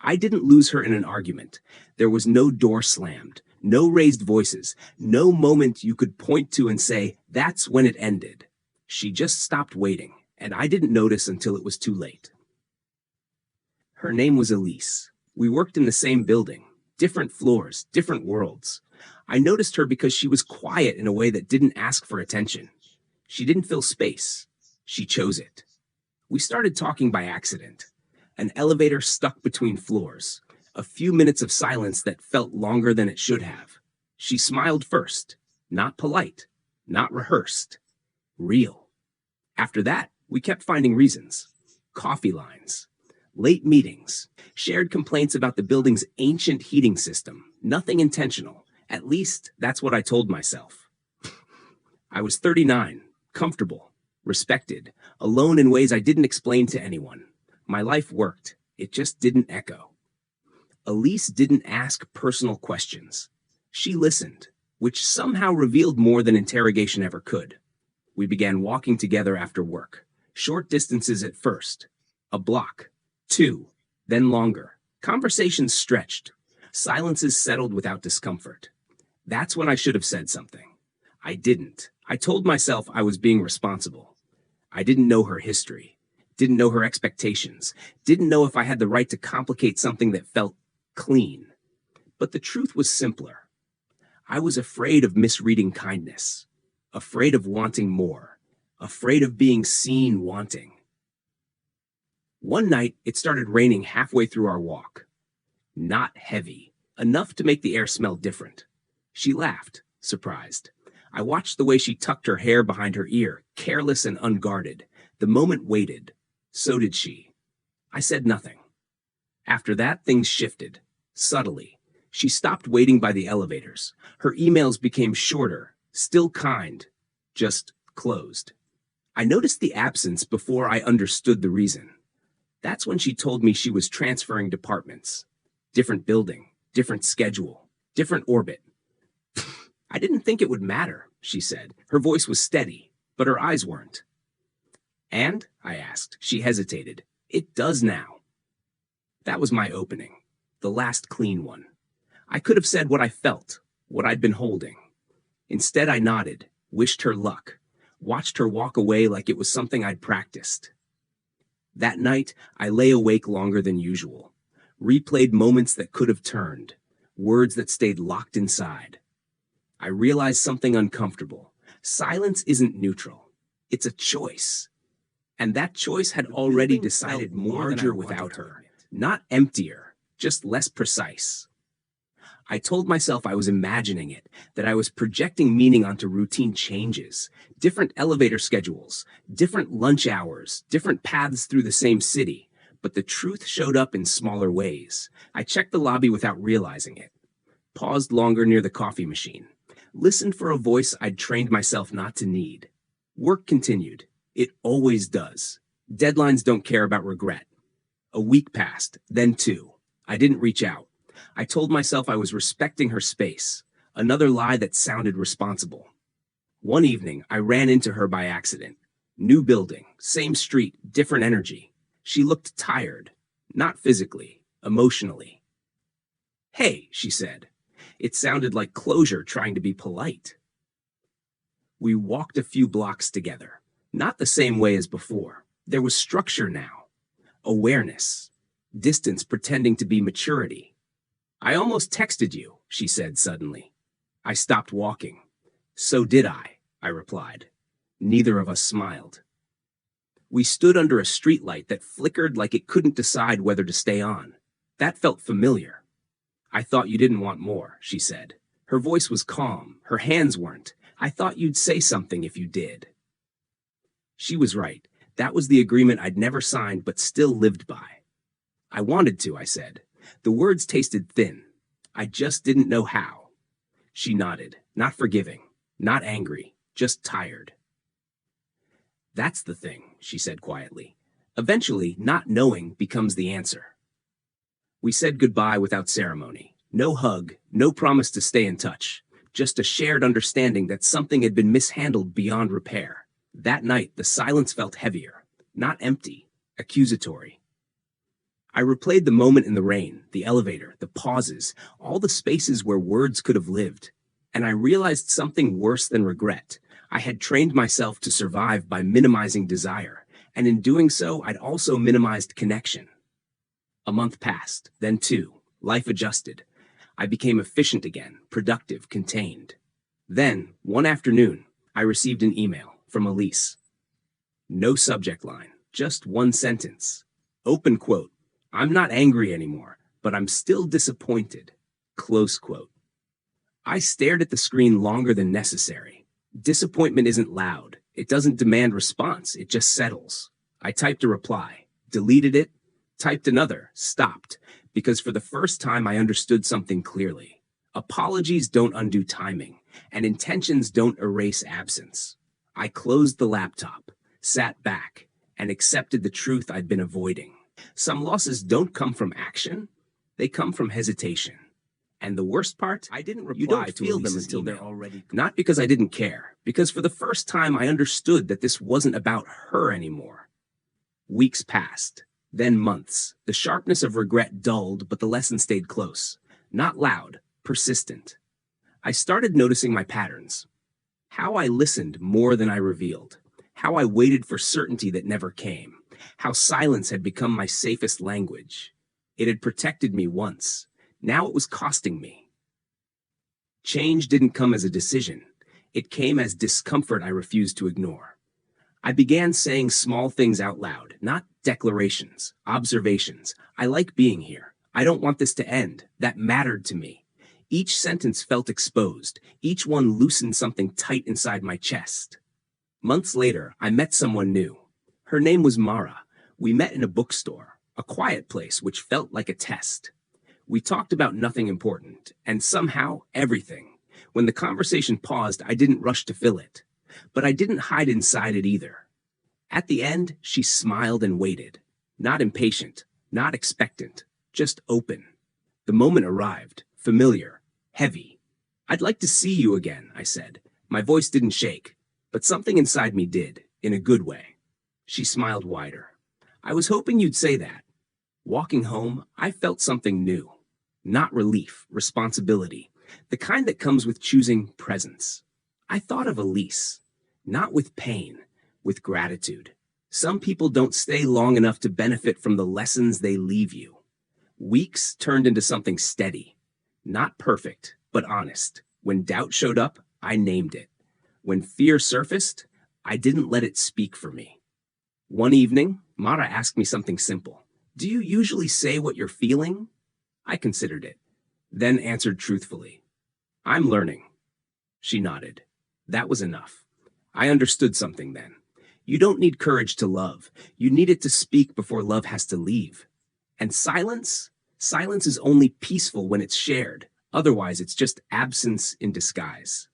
I didn't lose her in an argument. There was no door slammed, no raised voices, no moment you could point to and say, that's when it ended. She just stopped waiting, and I didn't notice until it was too late. Her name was Elise. We worked in the same building, different floors, different worlds. I noticed her because she was quiet in a way that didn't ask for attention. She didn't fill space. She chose it. We started talking by accident. An elevator stuck between floors. A few minutes of silence that felt longer than it should have. She smiled first. Not polite. Not rehearsed. Real. After that, we kept finding reasons. Coffee lines. Late meetings. Shared complaints about the building's ancient heating system. Nothing intentional. At least, that's what I told myself. I was 39, comfortable, respected, alone in ways I didn't explain to anyone. My life worked. It just didn't echo. Elise didn't ask personal questions. She listened, which somehow revealed more than interrogation ever could. We began walking together after work. Short distances at first. A block. 2. Then longer. Conversations stretched. Silences settled without discomfort. That's when I should have said something. I didn't. I told myself I was being responsible. I didn't know her history. Didn't know her expectations. Didn't know if I had the right to complicate something that felt clean. But the truth was simpler. I was afraid of misreading kindness. Afraid of wanting more. Afraid of being seen wanting. One night, it started raining halfway through our walk. Not heavy. Enough to make the air smell different. She laughed, surprised. I watched the way she tucked her hair behind her ear, careless and unguarded. The moment waited. So did she. I said nothing. After that, things shifted. Subtly. She stopped waiting by the elevators. Her emails became shorter, still kind, just closed. I noticed the absence before I understood the reason. That's when she told me she was transferring departments. Different building, different schedule, different orbit. I didn't think it would matter, she said. Her voice was steady, but her eyes weren't. And, I asked. She hesitated. It does now. That was my opening. The last clean one. I could have said what I felt, what I'd been holding. Instead, I nodded, wished her luck, watched her walk away like it was something I'd practiced. That night, I lay awake longer than usual, replayed moments that could have turned, words that stayed locked inside. I realized something uncomfortable. Silence isn't neutral. It's a choice. And that choice had already decided larger without her. Not emptier, just less precise. I told myself I was imagining it, that I was projecting meaning onto routine changes, different elevator schedules, different lunch hours, different paths through the same city. But the truth showed up in smaller ways. I checked the lobby without realizing it. Paused longer near the coffee machine. Listened for a voice I'd trained myself not to need. Work continued. It always does. Deadlines don't care about regret. A week passed, then 2. I didn't reach out. I told myself I was respecting her space. Another lie that sounded responsible. One evening, I ran into her by accident. New building, same street, different energy. She looked tired. Not physically, emotionally. Hey, she said. It sounded like closure trying to be polite. We walked a few blocks together. Not the same way as before. There was structure now. Awareness. Distance pretending to be maturity. I almost texted you, she said suddenly. I stopped walking. So did I replied. Neither of us smiled. We stood under a streetlight that flickered like it couldn't decide whether to stay on. That felt familiar. I thought you didn't want more, she said. Her voice was calm. Her hands weren't. I thought you'd say something if you did. She was right. That was the agreement I'd never signed but still lived by. I wanted to, I said. The words tasted thin. I just didn't know how. She nodded, not forgiving, not angry, just tired. That's the thing, she said quietly. Eventually, not knowing becomes the answer. We said goodbye without ceremony. No hug, no promise to stay in touch. Just a shared understanding that something had been mishandled beyond repair. That night, the silence felt heavier, not empty, accusatory. I replayed the moment in the rain, the elevator, the pauses, all the spaces where words could have lived. And I realized something worse than regret. I had trained myself to survive by minimizing desire, and in doing so, I'd also minimized connection. A month passed, then two. Life adjusted. I became efficient again, productive, contained. Then, one afternoon, I received an email from Elise. No subject line, just one sentence. Open quote. I'm not angry anymore, but I'm still disappointed. Close quote. I stared at the screen longer than necessary. Disappointment isn't loud. It doesn't demand response. It just settles. I typed a reply, deleted it, typed another, stopped, because for the first time I understood something clearly. Apologies don't undo timing, and intentions don't erase absence. I closed the laptop, sat back, and accepted the truth I'd been avoiding. Some losses don't come from action, they come from hesitation. And the worst part, I didn't reply. You don't feel them until they're already. Not because I didn't care, because for the first time I understood that this wasn't about her anymore. Weeks passed, then months. The sharpness of regret dulled, but the lesson stayed close. Not loud, persistent. I started noticing my patterns. How I listened more than I revealed. How I waited for certainty that never came. How silence had become my safest language. It had protected me once. Now it was costing me. Change didn't come as a decision. It came as discomfort I refused to ignore. I began saying small things out loud, not declarations, observations. I like being here. I don't want this to end. That mattered to me. Each sentence felt exposed. Each one loosened something tight inside my chest. Months later, I met someone new. Her name was Mara. We met in a bookstore, a quiet place which felt like a test. We talked about nothing important, and somehow everything. When the conversation paused, I didn't rush to fill it. But I didn't hide inside it either. At the end, she smiled and waited. Not impatient, not expectant, just open. The moment arrived, familiar, heavy. I'd like to see you again, I said. My voice didn't shake, but something inside me did, in a good way. She smiled wider. I was hoping you'd say that. Walking home, I felt something new. Not relief, responsibility. The kind that comes with choosing presence. I thought of Elise. Not with pain, with gratitude. Some people don't stay long enough to benefit from the lessons they leave you. Weeks turned into something steady. Not perfect, but honest. When doubt showed up, I named it. When fear surfaced, I didn't let it speak for me. One evening, Mara asked me something simple. Do you usually say what you're feeling? I considered it, then answered truthfully. I'm learning. She nodded. That was enough. I understood something then. You don't need courage to love. You need it to speak before love has to leave. And silence? Silence is only peaceful when it's shared. Otherwise, it's just absence in disguise.